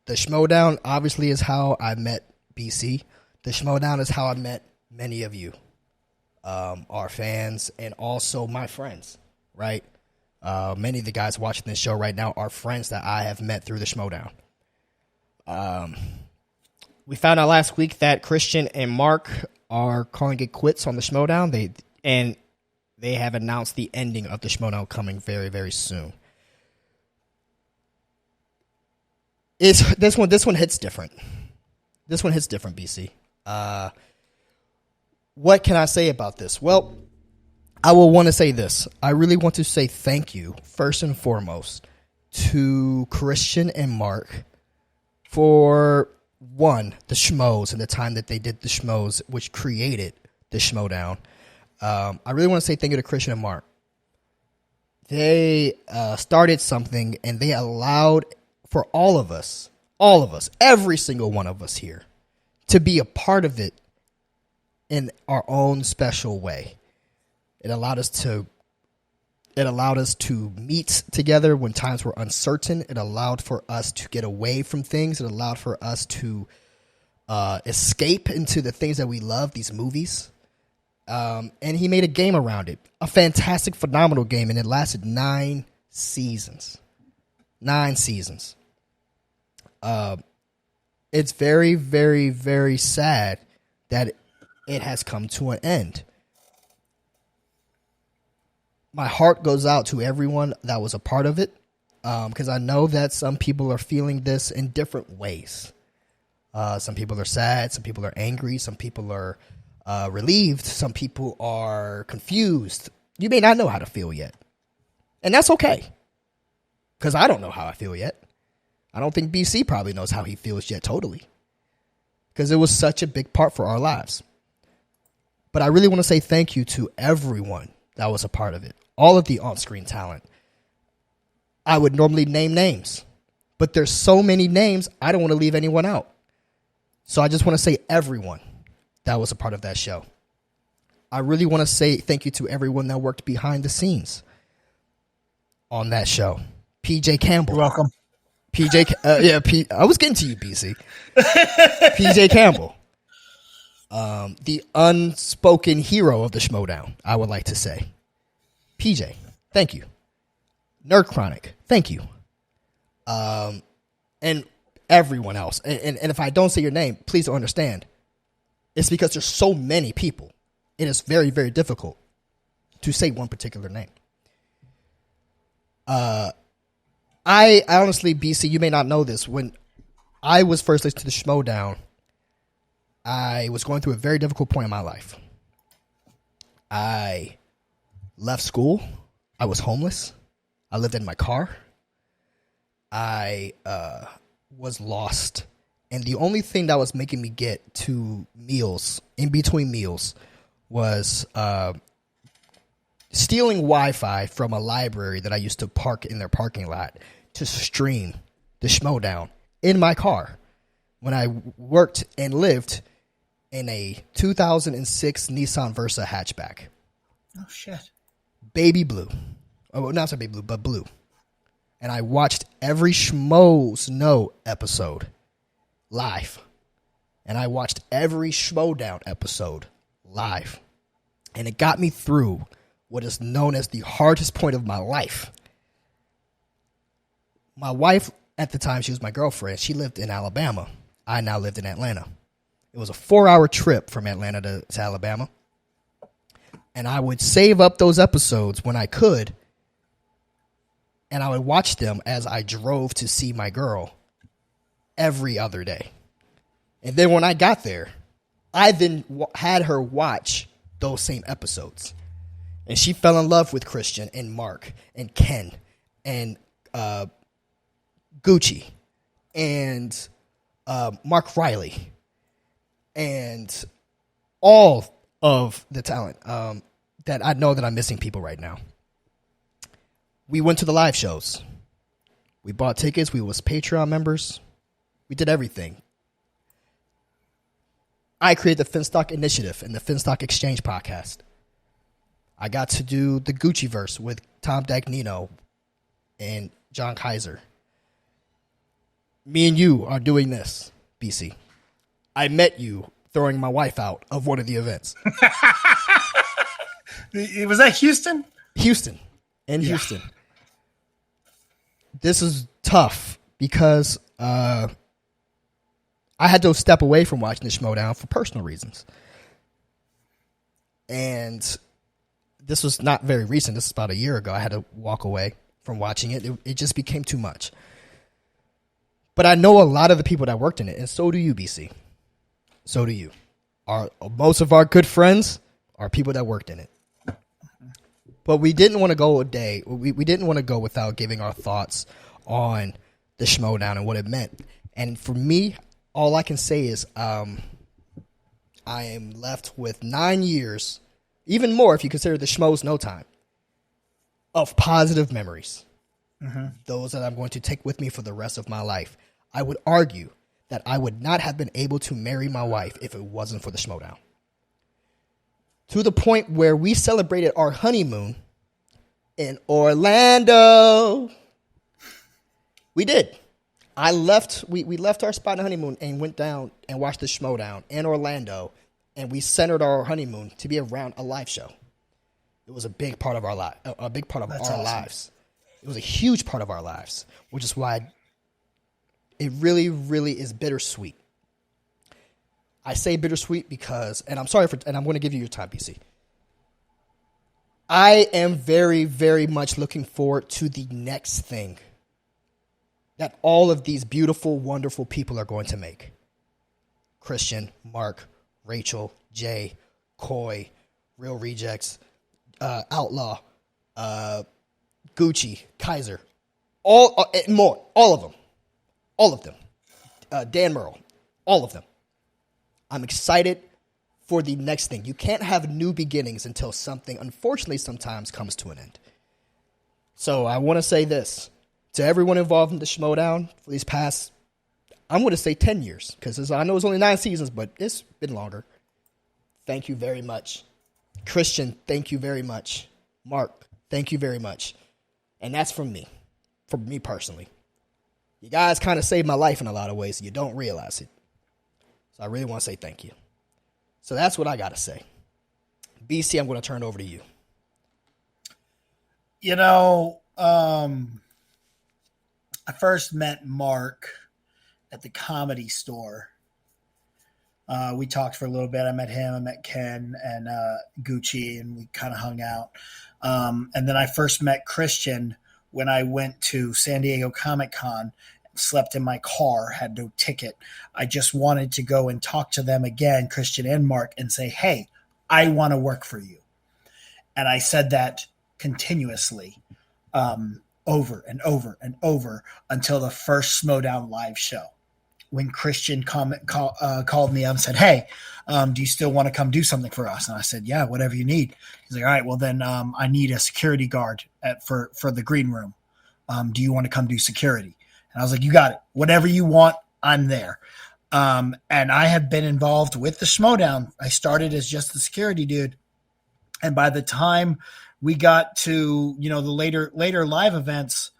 The Schmoedown obviously is how I met BC. The Schmoedown is how I met many of you, our fans, and also my friends, right? Many of the guys watching this show right now are friends that I have met through the Schmoedown. We found out last week that Christian and Mark are calling it quits on the Schmoedown. They have announced the ending of the Schmoedown coming very, very soon. This one hits different. This one hits different, BC. What can I say about this? Well, I will want to say this. I really want to say thank you, first and foremost, to Christian and Mark for, one, the Schmoes and the time that they did the Schmoes, which created the Schmoedown. I really want to say thank you to Christian and Mark. They started something, and they allowed for all of us, every single one of us here, to be a part of it in our own special way. It allowed us to meet together when times were uncertain. It allowed for us to get away from things. It allowed for us to escape into the things that we love, these movies. And he made a game around it, a fantastic, phenomenal game, and it lasted 9 seasons. 9 seasons. It's very, very, very sad that it has come to an end. My heart goes out to everyone that was a part of it, because I know that some people are feeling this in different ways. Some people are sad, some people are angry, some people are relieved, some people are confused. You may not know how to feel yet, and that's okay, because I don't know how I feel yet. I don't think BC probably knows how he feels yet totally, because it was such a big part for our lives. But I really want to say thank you to everyone that was a part of it. All of the on-screen talent. I would normally name names, but there's so many names, I don't want to leave anyone out. So I just want to say everyone that was a part of that show. I really want to say thank you to everyone that worked behind the scenes on that show. PJ Campbell. You're welcome. I was getting to you, BC. PJ Campbell. The unspoken hero of the Schmoedown, I would like to say. PJ, thank you. Nerd Chronic, thank you. And everyone else. And if I don't say your name, please don't understand. It's because there's so many people. It is very, very difficult to say one particular name. I honestly, BC, you may not know this. When I was first listening to the Schmoedown, I was going through a very difficult point in my life. I left school. I was homeless. I lived in my car. I was lost. And the only thing that was making me get to meals, in between meals, was stealing Wi-Fi from a library that I used to park in their parking lot to stream the Schmoedown in my car when I worked and lived in a 2006 Nissan Versa hatchback. Oh, shit. Baby blue. Oh, not so baby blue, but blue. And I watched every Schmoes Know episode live. And I watched every Schmoedown episode live. And it got me through what is known as the hardest point of my life. My wife, at the time, she was my girlfriend. She lived in Alabama. I now lived in Atlanta. It was a 4-hour trip from Atlanta to Alabama. And I would save up those episodes when I could. And I would watch them as I drove to see my girl every other day. And then when I got there, I then had her watch those same episodes. And she fell in love with Christian and Mark and Ken and Gucci and Mark Riley and all of the talent that I know that I'm missing people right now. We went to the live shows. We bought tickets. We was Patreon members. We did everything. I created the Finstock Initiative and the Finstock Exchange podcast. I got to do the Gucci verse with Tom Dagnino and John Kaiser. Me and you are doing this, BC. I met you throwing my wife out of one of the events. Was that Houston? Houston. This is tough because I had to step away from watching the Schmoedown for personal reasons. And this was not very recent. This is about a year ago. I had to walk away from watching it. It just became too much. But I know a lot of the people that worked in it, and so do you, BC. So do you. Most of our good friends are people that worked in it. But we didn't want to go a day. We didn't want to go without giving our thoughts on the Schmoedown and what it meant. And for me, all I can say is I am left with 9 years, even more if you consider the Schmoes no time, of positive memories. Mm-hmm. Those that I'm going to take with me for the rest of my life. I would argue that I would not have been able to marry my wife if it wasn't for the Schmoedown. To the point where we celebrated our honeymoon in Orlando. We did. We left our spot in honeymoon and went down and watched the Schmoedown in Orlando, and we centered our honeymoon to be around a live show. It was a big part of our life, awesome. Lives. It was a huge part of our lives, which is why it really, really is bittersweet. I say bittersweet because, and I'm going to give you your time, PC. I am very, very much looking forward to the next thing that all of these beautiful, wonderful people are going to make. Christian, Mark, Rachel, Jay, Coy, Real Rejects, Outlaw, Gucci, Kaiser, all and more, all of them, Dan Merle, all of them. I'm excited for the next thing. You can't have new beginnings until something, unfortunately, sometimes comes to an end. So I want to say this to everyone involved in the Schmoedown for these past, I'm going to say 10 years, because I know it's only 9 seasons, but it's been longer. Thank you very much. Christian, thank you very much. Mark, thank you very much. And that's from me personally. You guys kind of saved my life in a lot of ways, and you don't realize it. So I really want to say thank you. So that's what I got to say. BC, I'm going to turn it over to you. You know, I first met Mark at the Comedy Store. We talked for a little bit. I met him. I met Ken and Gucci, and we kind of hung out. And then I first met Christian when I went to San Diego Comic-Con. Slept in my car, had no ticket. I just wanted to go and talk to them again, Christian and Mark, and say, hey, I want to work for you. And I said that continuously over and over and over until the first Schmoedown live show. When Christian called me up and said, hey, do you still want to come do something for us? And I said, yeah, whatever you need. He's like, all right, well, then I need a security guard for the green room. Do you want to come do security? And I was like, you got it. Whatever you want, I'm there. And I have been involved with the Schmoedown. I started as just the security dude. And by the time we got to, the later live events,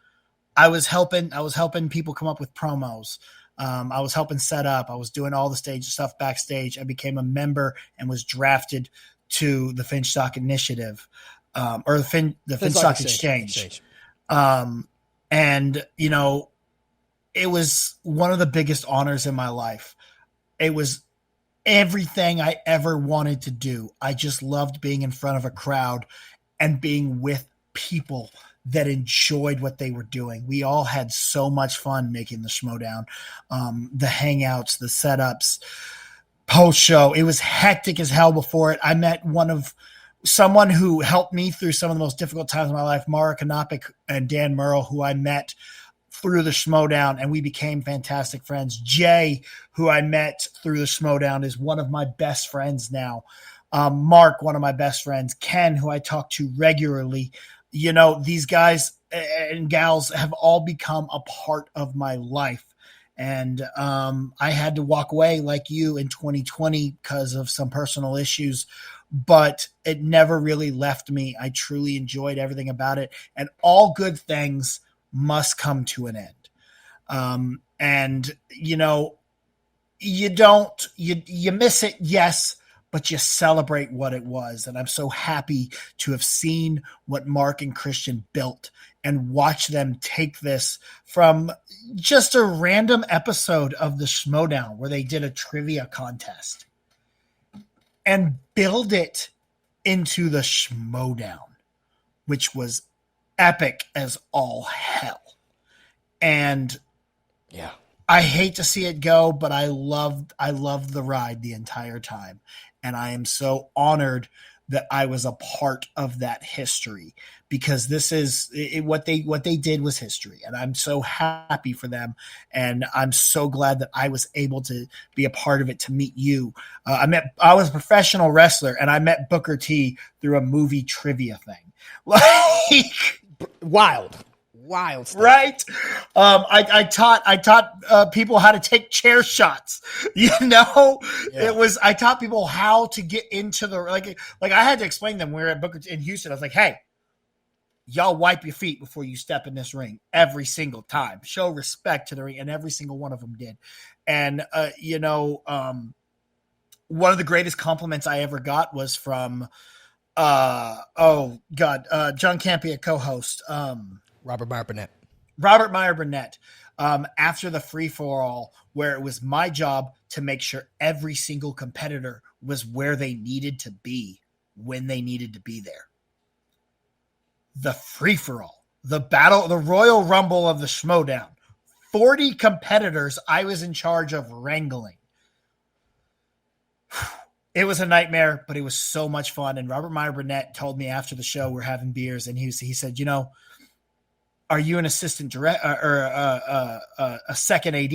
I was helping people come up with promos. I was helping set up. I was doing all the stage stuff backstage. I became a member and was drafted to the Finstock Initiative, or the Finstock Exchange. And, it was one of the biggest honors in my life. It was everything I ever wanted to do. I just loved being in front of a crowd and being with people that enjoyed what they were doing. We all had so much fun making the Schmoedown, the hangouts, the setups, post show. It was hectic as hell before it. I met someone who helped me through some of the most difficult times of my life, Mara Kanopik and Dan Merle, who I met through the Schmoedown, and we became fantastic friends. Jay, who I met through the Schmoedown, is one of my best friends now. Mark, one of my best friends. Ken, who I talk to regularly. These guys and gals have all become a part of my life. And I had to walk away like you in 2020 because of some personal issues, but it never really left me. I truly enjoyed everything about it, and all good things must come to an end. And you miss it, yes, but you celebrate what it was. And I'm so happy to have seen what Mark and Christian built and watch them take this from just a random episode of the Schmoedown where they did a trivia contest and build it into the Schmoedown, which was epic as all hell. And yeah, I hate to see it go, but I loved the ride the entire time. And I am so honored that I was a part of that history, because this is what they did was history. And I'm so happy for them. And I'm so glad that I was able to be a part of it, to meet you. I was a professional wrestler, and I met Booker T through a movie trivia thing. Like, wild stuff. Right. I taught people how to take chair shots. I taught people how to get into the, like I had to explain them. We were at Booker in Houston. I was like, hey, y'all wipe your feet before you step in this ring every single time. Show respect to the ring. And every single one of them did. And, one of the greatest compliments I ever got was from, John Campea, co-host, Robert Meyer Burnett. After the free-for-all, where it was my job to make sure every single competitor was where they needed to be when they needed to be there. The free-for-all, the battle, the Royal Rumble of the Schmoedown, 40 competitors I was in charge of wrangling. It was a nightmare, but it was so much fun. And Robert Meyer Burnett told me after the show, we're having beers, and he said, are you an assistant director or a second AD,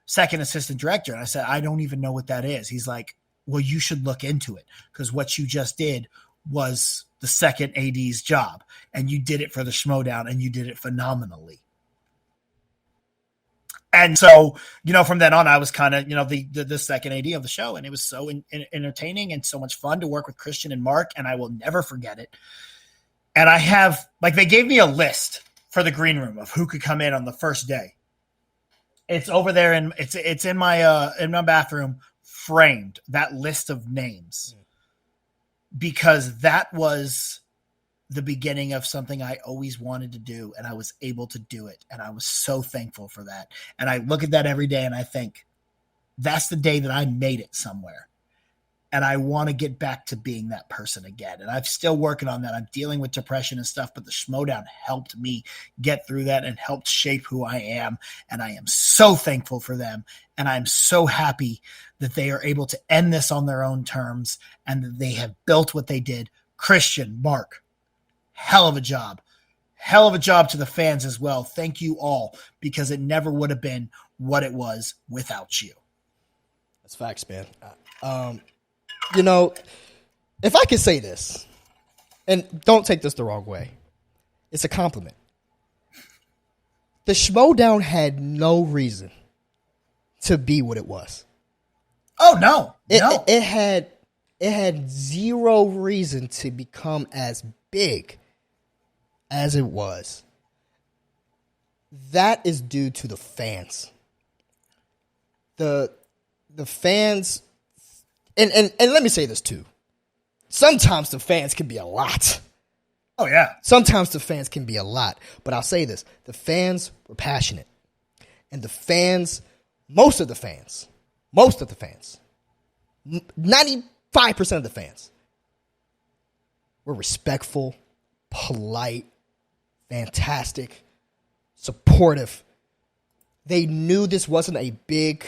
second assistant director? And I said, I don't even know what that is. He's like, well, you should look into it, because what you just did was the second AD's job, and you did it for the Schmoedown, and you did it phenomenally. And so, from then on, I was kind of, the second AD of the show, and it was so entertaining and so much fun to work with Christian and Mark, and I will never forget it. And I have, they gave me a list for the green room of who could come in on the first day. It's over there, and it's in my bathroom, framed, that list of names, because that was the beginning of something I always wanted to do, and I was able to do it, and I was so thankful for that. And I look at that every day, and I think, that's the day that I made it somewhere. And I want to get back to being that person again. And I'm still working on that. I'm dealing with depression and stuff, but the Schmoedown helped me get through that and helped shape who I am. And I am so thankful for them. And I'm so happy that they are able to end this on their own terms, and that they have built what they did. Christian, Mark, hell of a job. Hell of a job to the fans as well. Thank you all, because it never would have been what it was without you. That's facts, man. If I could say this, and don't take this the wrong way, it's a compliment. The Schmoedown had no reason to be what it was. Oh, no. It had zero reason to become as big as it was. That is due to the fans. The fans, and let me say this too. Sometimes the fans can be a lot. Oh, yeah. Sometimes the fans can be a lot. But I'll say this. The fans were passionate. And the fans, most of the fans, 95% of the fans were respectful, polite, fantastic, supportive. They knew this wasn't a big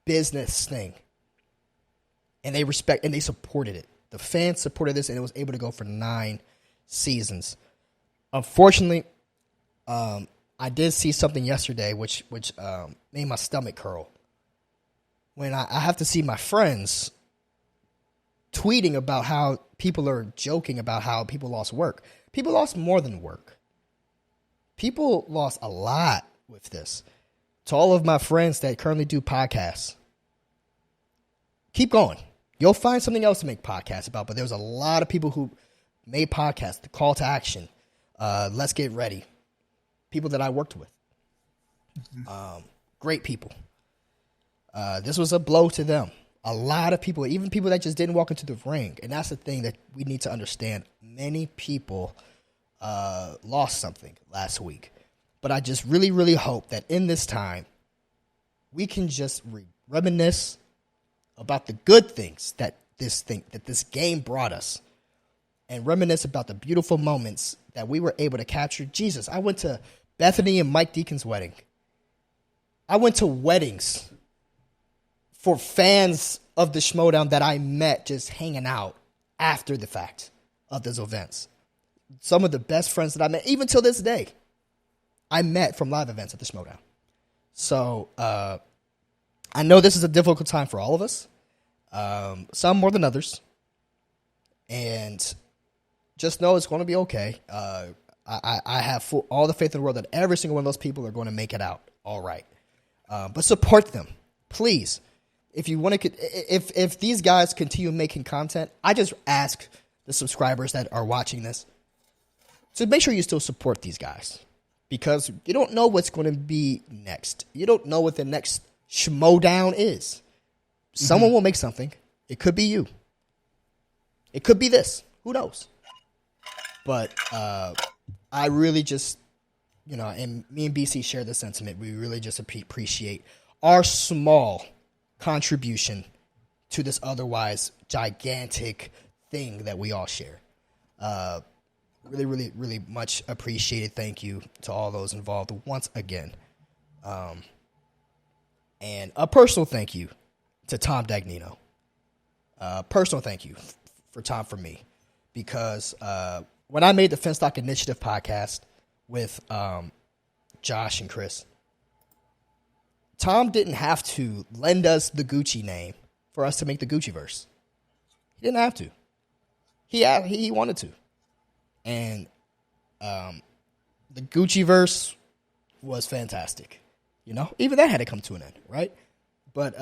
business thing. And they supported it. The fans supported this, and it was able to go for 9 seasons. Unfortunately, I did see something yesterday which made my stomach curl. When I have to see my friends tweeting about how people are joking about how people lost work. People lost more than work. People lost a lot with this. To all of my friends that currently do podcasts, keep going. You'll find something else to make podcasts about, but there's a lot of people who made podcasts, the call to action, let's get ready, people that I worked with. Great people. This was a blow to them. A lot of people, even people that just didn't walk into the ring. And that's the thing that we need to understand. Many people lost something last week. But I just really, really hope that in this time, we can just reminisce about the good things that this game brought us. And reminisce about the beautiful moments that we were able to capture. Jesus, I went to Bethany and Mike Deacon's wedding. I went to weddings for fans of the Schmoedown that I met just hanging out after the fact of those events. Some of the best friends that I met, even till this day, I met from live events at the Schmoedown. So I know this is a difficult time for all of us, some more than others. And just know it's going to be okay. I have all the faith in the world that every single one of those people are going to make it out all right. But support them, please. If you want to, if these guys continue making content, I just ask the subscribers that are watching this to make sure you still support these guys, because you don't know what's going to be next. You don't know what the next Schmoedown is. Someone will make something. It could be you. It could be this. Who knows? But I really just, and me and BC share the sentiment. We really just appreciate our small contribution to this otherwise gigantic thing that we all share. Really, really, really much appreciated. Thank you to all those involved once again. And a personal thank you to Tom Dagnino. Personal thank you for Tom for me, because when I made the Finstock Initiative podcast with Josh and Chris, Tom didn't have to lend us the Gucci name for us to make the Gucciverse. He didn't have to. He wanted to. And the Gucciverse was fantastic. Even that had to come to an end, right? But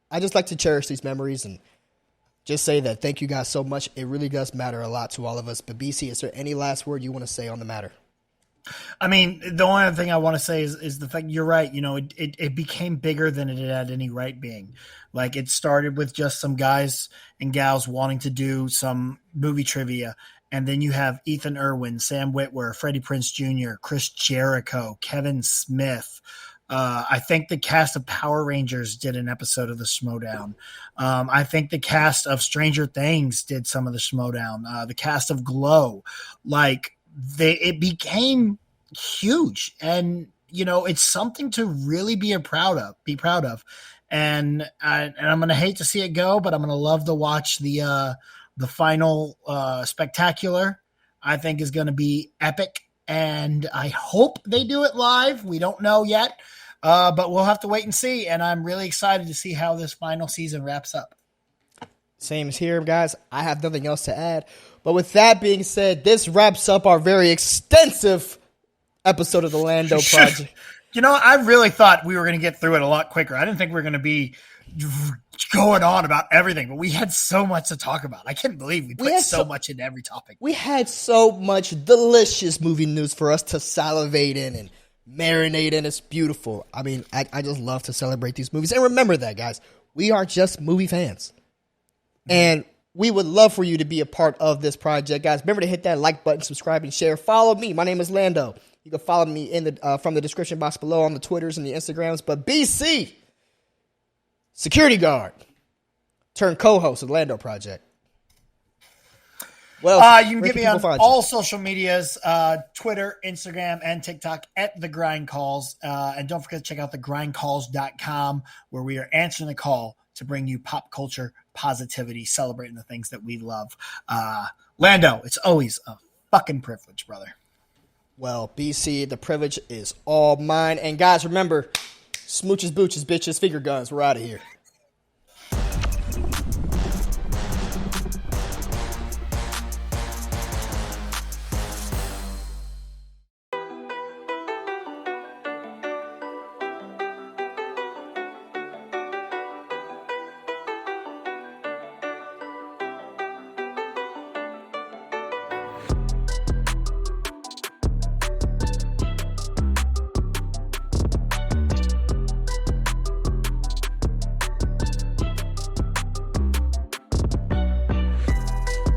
I just like to cherish these memories and just say that thank you guys so much. It really does matter a lot to all of us. But BC, is there any last word you want to say on the matter? I mean, the only other thing I want to say is the fact you're right. It became bigger than it had any right being. Like, it started with just some guys and gals wanting to do some movie trivia. And then you have Ethan Irwin, Sam Witwer, Freddie Prinze Jr., Chris Jericho, Kevin Smith. I think the cast of Power Rangers did an episode of the Schmoedown. I think the cast of Stranger Things did some of the Schmoedown. The cast of Glow. It became huge, and it's something to really be proud of. And I'm gonna hate to see it go, but I'm gonna love to watch the final spectacular. I think is gonna be epic, and I hope they do it live. We don't know yet, but we'll have to wait and see. And I'm really excited to see how this final season wraps up. Same as here, guys. I have nothing else to add. But with that being said, this wraps up our very extensive episode of the Lando Project. I really thought we were going to get through it a lot quicker. I didn't think we were going to be going on about everything, but we had so much to talk about. I can't believe we put so much into every topic. We had so much delicious movie news for us to salivate in and marinate in. It's beautiful. I mean, I just love to celebrate these movies. And remember that, guys. We are just movie fans. And we would love for you to be a part of this project, guys. Remember to hit that like button, subscribe, and share. Follow me. My name is Lando. You can follow me from the description box below on the Twitters and the Instagrams. But BC, security guard, turned co-host of the Lando Project. Well, you can get me on all social medias, Twitter, Instagram, and TikTok at The Grind Calls. And don't forget to check out thegrindcalls.com, where we are answering the call to bring you pop culture positivity, celebrating the things that we love. Lando, it's always a fucking privilege, brother. Well, BC, the privilege is all mine. And guys, remember, smooches, booches, bitches, finger guns. We're out of here.